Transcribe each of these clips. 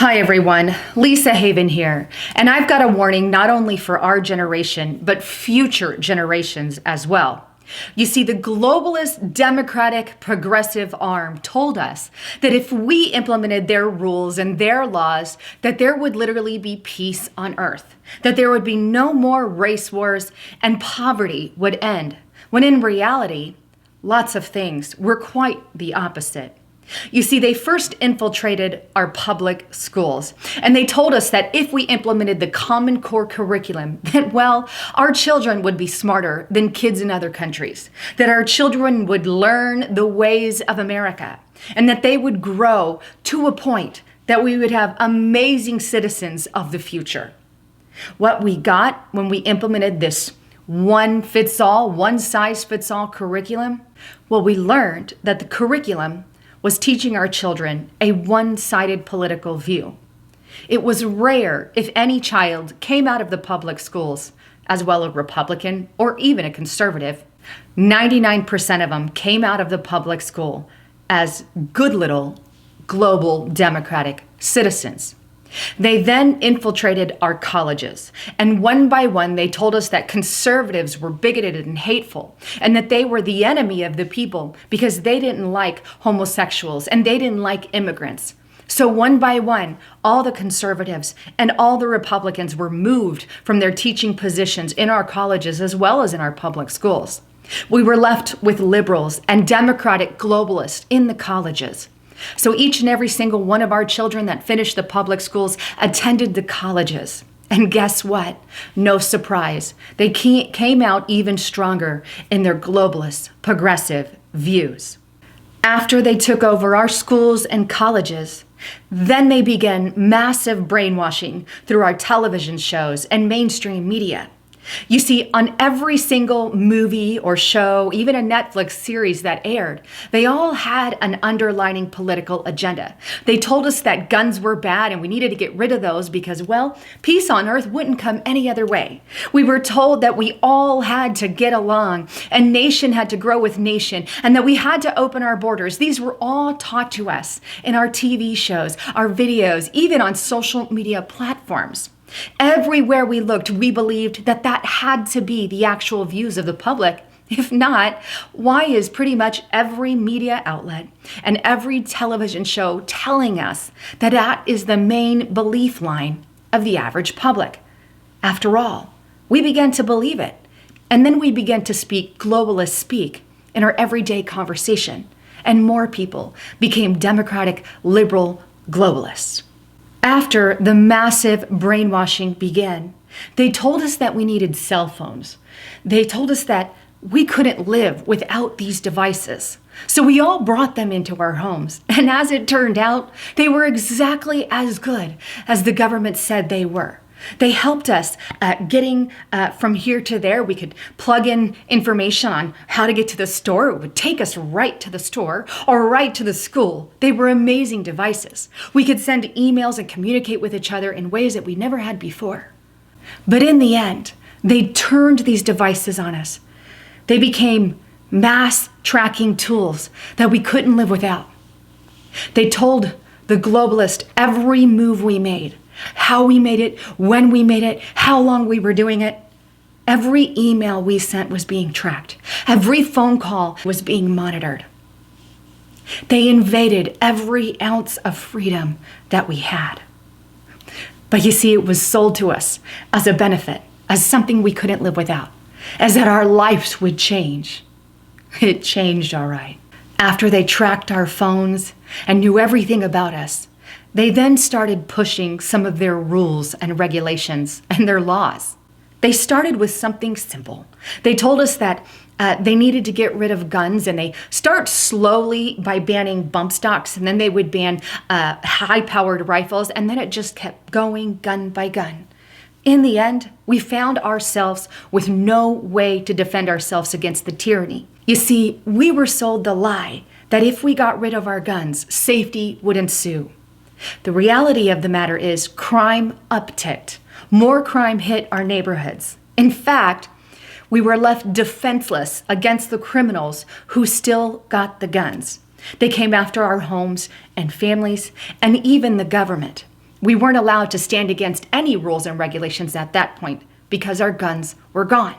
Hi everyone, Lisa Haven here, and I've got a warning not only for our generation, but future generations as well. You see, the globalist, democratic, progressive arm told us that if we implemented their rules and their laws, that there would literally be peace on earth, that there would be no more race wars and poverty would end, when in reality, lots of things were quite the opposite. You see, they first infiltrated our public schools, and they told us that if we implemented the Common Core curriculum, that, well, our children would be smarter than kids in other countries, that our children would learn the ways of America, and that they would grow to a point that we would have amazing citizens of the future. What we got when we implemented this one-fits-all, one-size-fits-all curriculum, well, we learned that the curriculum was teaching our children a one-sided political view. It was rare if any child came out of the public schools as well a Republican or even a conservative. 99% of them came out of the public school as good little global democratic citizens. They then infiltrated our colleges, and one by one they told us that conservatives were bigoted and hateful, and that they were the enemy of the people because they didn't like homosexuals and they didn't like immigrants. So one by one, all the conservatives and all the Republicans were moved from their teaching positions in our colleges as well as in our public schools. We were left with liberals and democratic globalists in the colleges. So each and every single one of our children that finished the public schools attended the colleges. And guess what? No surprise. They came out even stronger in their globalist, progressive views. After they took over our schools and colleges, then they began massive brainwashing through our television shows and mainstream media. You see, on every single movie or show, even a Netflix series that aired, they all had an underlining political agenda. They told us that guns were bad and we needed to get rid of those because, well, peace on earth wouldn't come any other way. We were told that we all had to get along and nation had to grow with nation and that we had to open our borders. These were all taught to us in our TV shows, our videos, even on social media platforms. Everywhere we looked, we believed that that had to be the actual views of the public. If not, why is pretty much every media outlet and every television show telling us that that is the main belief line of the average public? After all, we began to believe it. And then we began to speak globalist speak in our everyday conversation. And more people became democratic, liberal globalists. After the massive brainwashing began, they told us that we needed cell phones. They told us that we couldn't live without these devices. So we all brought them into our homes. And as it turned out, they were exactly as good as the government said they were. They helped us getting from here to there. We could plug in information on how to get to the store. It would take us right to the store or right to the school. They were amazing devices. We could send emails and communicate with each other in ways that we never had before. But in the end, they turned these devices on us. They became mass tracking tools that we couldn't live without. They told the globalist every move we made, how we made it, when we made it, how long we were doing it. Every email we sent was being tracked. Every phone call was being monitored. They invaded every ounce of freedom that we had. But you see, it was sold to us as a benefit, as something we couldn't live without, as that our lives would change. It changed all right. After they tracked our phones and knew everything about us, they then started pushing some of their rules and regulations and their laws. They started with something simple. They told us that they needed to get rid of guns, and they start slowly by banning bump stocks, and then they would ban high-powered rifles, and then it just kept going gun by gun. In the end, we found ourselves with no way to defend ourselves against the tyranny. You see, we were sold the lie that if we got rid of our guns, safety would ensue. The reality of the matter is crime upticked. More crime hit our neighborhoods. In fact, we were left defenseless against the criminals who still got the guns. They came after our homes and families and even the government. We weren't allowed to stand against any rules and regulations at that point because our guns were gone.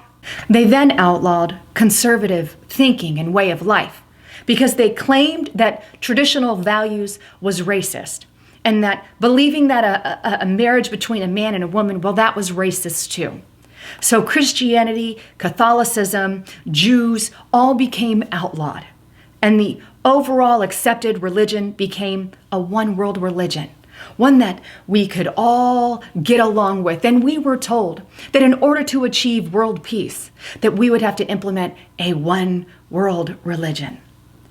They then outlawed conservative thinking and way of life because they claimed that traditional values was racist and that believing that a marriage between a man and a woman, well, that was racist too. So Christianity, Catholicism, Jews all became outlawed, and the overall accepted religion became a one world religion, one that we could all get along with. And we were told that in order to achieve world peace, that we would have to implement a one world religion.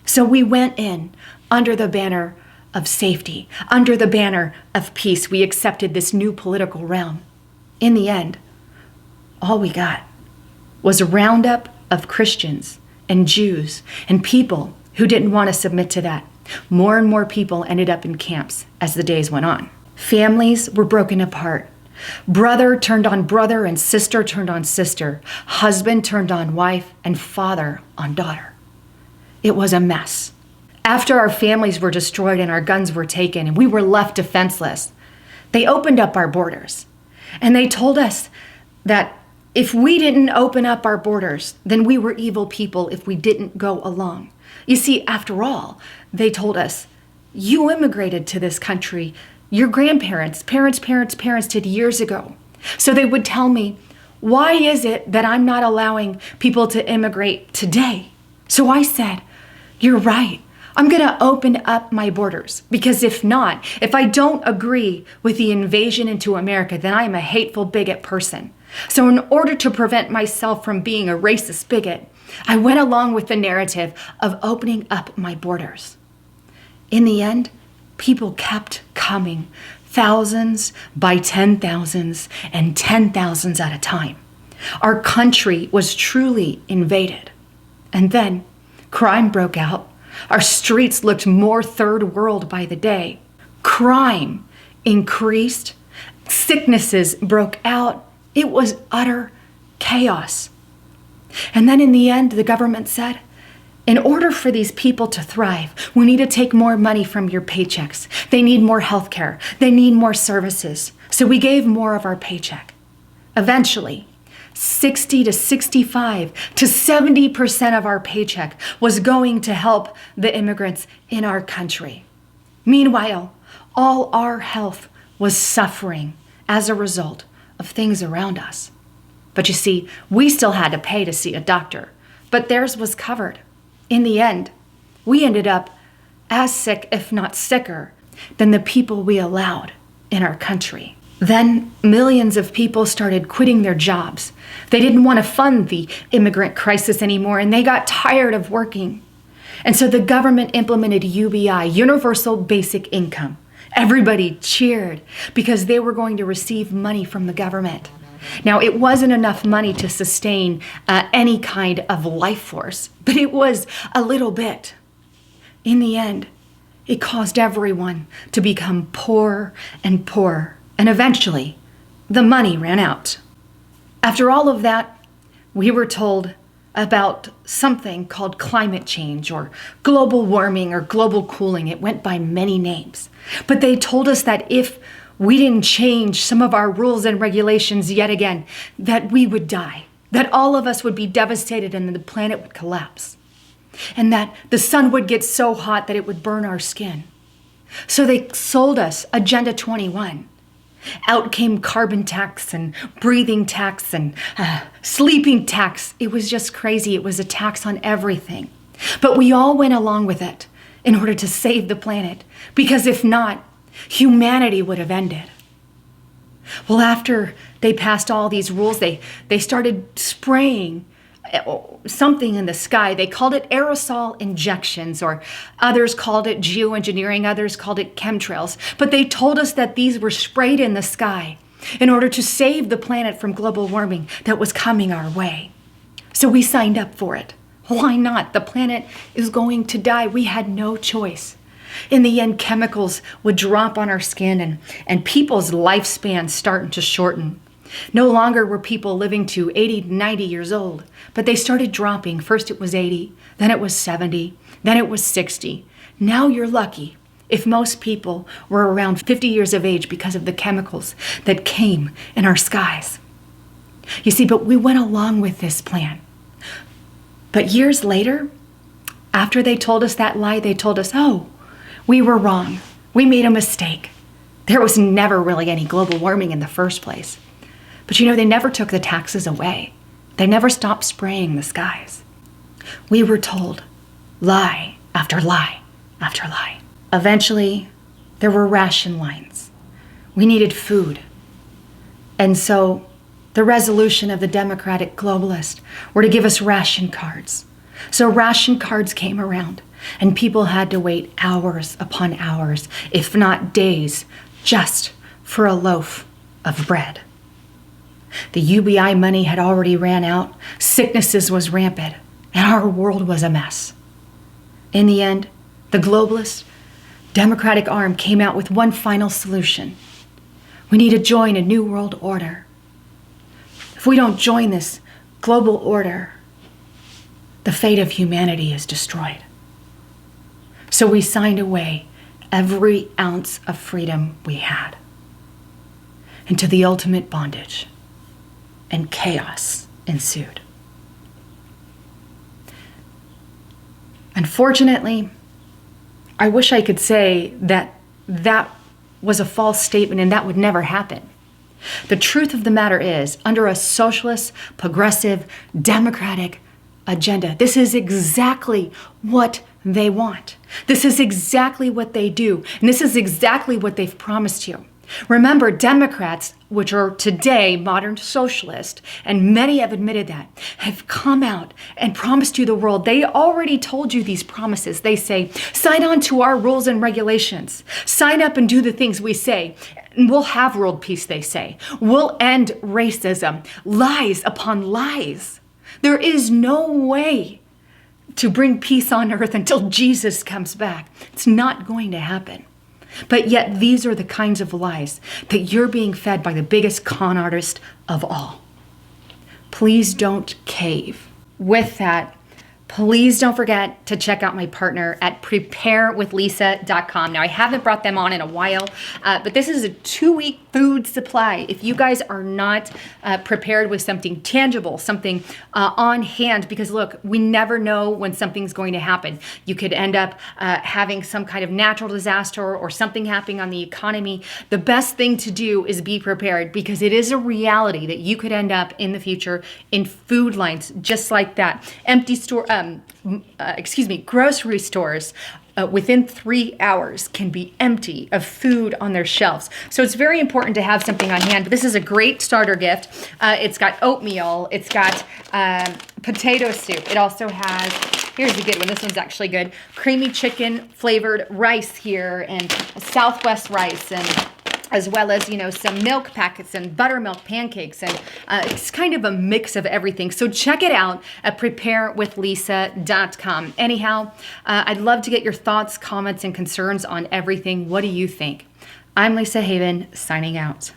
So we went in under the banner of safety, under the banner of peace. We accepted this new political realm. In the end, all we got was a roundup of Christians and Jews and people who didn't want to submit to that. More and more people ended up in camps as the days went on. Families were broken apart. Brother turned on brother and sister turned on sister. Husband turned on wife and father on daughter. It was a mess. After our families were destroyed and our guns were taken and we were left defenseless, they opened up our borders. And they told us that if we didn't open up our borders, then we were evil people if we didn't go along. You see, after all, they told us, you immigrated to this country. Your grandparents, parents did years ago. So they would tell me, why is it that I'm not allowing people to immigrate today? So I said, you're right. I'm going to open up my borders because if not, if I don't agree with the invasion into America, then I am a hateful bigot person. So in order to prevent myself from being a racist bigot, I went along with the narrative of opening up my borders. In the end, people kept coming, thousands by 10,000s and 10,000s at a time. Our country was truly invaded. And then crime broke out. Our streets looked more third world by the day. Crime increased. Sicknesses broke out. It was utter chaos. And then in the end, the government said, in order for these people to thrive, we need to take more money from your paychecks. They need more health care. They need more services. So we gave more of our paycheck. Eventually, 60 to 65 to 70% of our paycheck was going to help the immigrants in our country. Meanwhile, all our health was suffering as a result of things around us. But you see, we still had to pay to see a doctor, but theirs was covered. In the end, we ended up as sick, if not sicker, than the people we allowed in our country. Then millions of people started quitting their jobs. They didn't want to fund the immigrant crisis anymore, and they got tired of working. And so the government implemented UBI, Universal Basic Income. Everybody cheered because they were going to receive money from the government. Now, it wasn't enough money to sustain any kind of life force, but it was a little bit. In the end, it caused everyone to become poorer and poorer, and eventually, the money ran out. After all of that, we were told about something called climate change or global warming or global cooling. It went by many names. But they told us that if we didn't change some of our rules and regulations yet again, that we would die, that all of us would be devastated and the planet would collapse, and that the sun would get so hot that it would burn our skin. So they sold us Agenda 21. Out came carbon tax and breathing tax and sleeping tax. It was just crazy. It was a tax on everything. But we all went along with it in order to save the planet, because if not, humanity would have ended. Well, after they passed all these rules, they started spraying something in the sky. They called it aerosol injections, or others called it geoengineering, others called it chemtrails. But they told us that these were sprayed in the sky in order to save the planet from global warming that was coming our way. So we signed up for it. Why not? The planet is going to die. We had no choice. In the end, chemicals would drop on our skin and people's lifespans started to shorten. No longer were people living to 80 to 90 years old, but they started dropping. First it was 80, then it was 70, then it was 60. Now you're lucky if most people were around 50 years of age because of the chemicals that came in our skies. You see, but we went along with this plan. But years later, after they told us that lie, they told us, oh, we were wrong. We made a mistake. There was never really any global warming in the first place. But they never took the taxes away. They never stopped spraying the skies. We were told lie after lie after lie. Eventually, there were ration lines. We needed food. And so the resolution of the Democratic globalists were to give us ration cards. So ration cards came around, and people had to wait hours upon hours, if not days, just for a loaf of bread. The UBI money had already ran out, sicknesses was rampant, and our world was a mess. In the end, the globalist Democratic arm came out with one final solution. We need to join a new world order. If we don't join this global order, the fate of humanity is destroyed. So we signed away every ounce of freedom we had into the ultimate bondage, and chaos ensued. Unfortunately, I wish I could say that that was a false statement and that would never happen. The truth of the matter is, under a socialist, progressive, democratic agenda, this is exactly what they want. This is exactly what they do. And this is exactly what they've promised you. Remember, Democrats, which are today modern socialists, and many have admitted that, have come out and promised you the world. They already told you these promises. They say, sign on to our rules and regulations. Sign up and do the things we say. And we'll have world peace, they say. We'll end racism. Lies upon lies. There is no way to bring peace on earth until Jesus comes back. It's not going to happen. But yet these are the kinds of lies that you're being fed by the biggest con artist of all. Please don't cave. With that, please don't forget to check out my partner at preparewithlisa.com. Now, I haven't brought them on in a while, but this is a 2-week food supply. If you guys are not prepared with something tangible, something on hand, because look, we never know when something's going to happen. You could end up having some kind of natural disaster or something happening on the economy. The best thing to do is be prepared, because it is a reality that you could end up in the future in food lines just like that. Grocery stores within 3 hours can be empty of food on their shelves. So it's very important to have something on hand. But this is a great starter gift. It's got oatmeal. It's got potato soup. It also has, here's a good one. This one's actually good. Creamy chicken flavored rice here, and Southwest rice, and as well as, some milk packets and buttermilk pancakes. And it's kind of a mix of everything. So check it out at preparewithlisa.com. Anyhow, I'd love to get your thoughts, comments, and concerns on everything. What do you think? I'm Lisa Haven, signing out.